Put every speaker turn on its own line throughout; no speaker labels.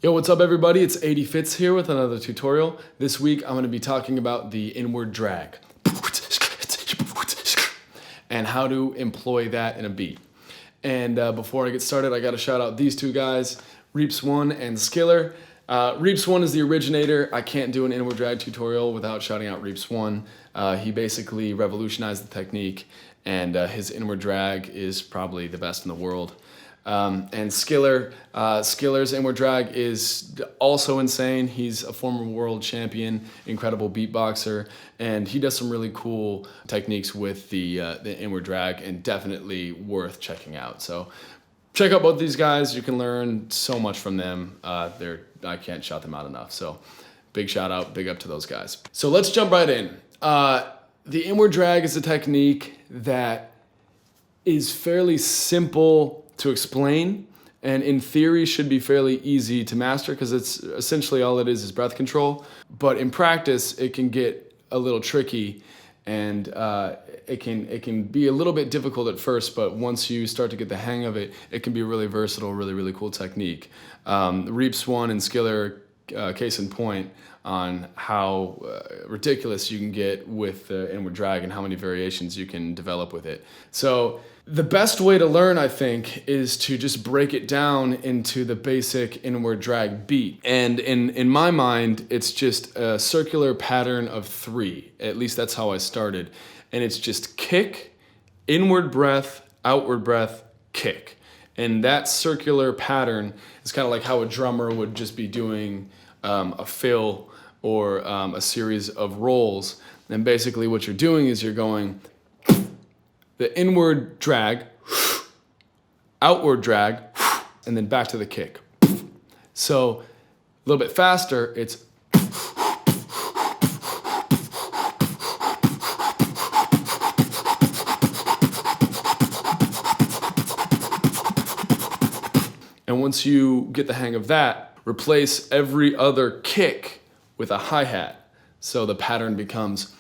Yo, what's up everybody? It's 80 Fits here with another tutorial. This week I'm going to be talking about the inward drag and how to employ that in a beat. And before I get started, I got to shout out these two guys, Reaps1 and Skiller. Reaps1 is the originator. I can't do an inward drag tutorial without shouting out Reaps1. He basically revolutionized the technique, and his inward drag is probably the best in the world. And Skiller's inward drag is also insane. He's a former world champion, incredible beatboxer, and he does some really cool techniques with the inward drag, and definitely worth checking out. So check out both these guys. You can learn so much from them. I can't shout them out enough. So big shout out, big up to those guys. So let's jump right in. The inward drag is a technique that is fairly simple to explain, and in theory should be fairly easy to master because it's essentially all it is breath control. But in practice, it can get a little tricky, and it can be a little bit difficult at first. But once you start to get the hang of it, it can be a really versatile, really cool technique. Reaps1 and Skiller, case in point on how ridiculous you can get with the inward drag and how many variations you can develop with it. So the best way to learn, I think, is to just break it down into the basic inward drag beat. And in my mind, it's just a circular pattern of 3. At least that's how I started. And it's just kick, inward breath, outward breath, kick. And that circular pattern is kind of like how a drummer would just be doing a fill or a series of rolls. And basically what you're doing is you're going the inward drag, outward drag, and then back to the kick. So a little bit faster, it's and once you get the hang of that, replace every other kick with a hi-hat. So the pattern becomes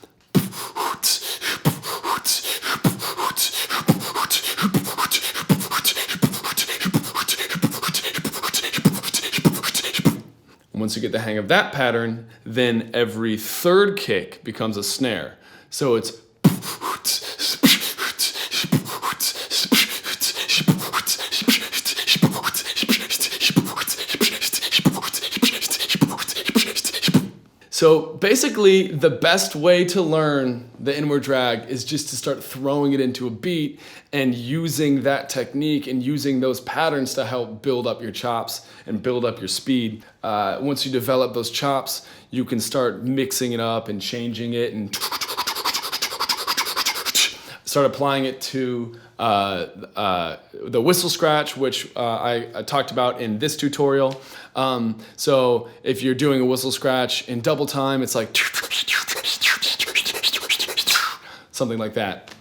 once you get the hang of that pattern, then every third kick becomes a snare. So it's so basically, the best way to learn the inward drag is just to start throwing it into a beat and using that technique and using those patterns to help build up your chops and build up your speed. Once you develop those chops, you can start mixing it up and changing it and start applying it to the whistle scratch, which I talked about in this tutorial. So if you're doing a whistle scratch in double time, it's like something like that.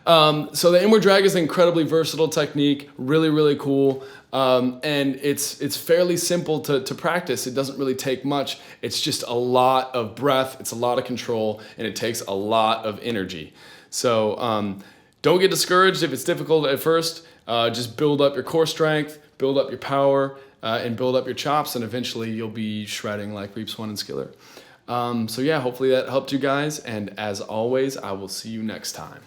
So the inward drag is an incredibly versatile technique, really cool. And it's fairly simple to practice. It doesn't really take much. It's just a lot of breath, it's a lot of control, and it takes a lot of energy. So don't get discouraged if it's difficult at first. Just build up your core strength, build up your power, and build up your chops, and eventually you'll be shredding like Reaps1 and Skiller. So yeah, hopefully that helped you guys, and as always, I will see you next time.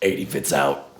80 Fits out.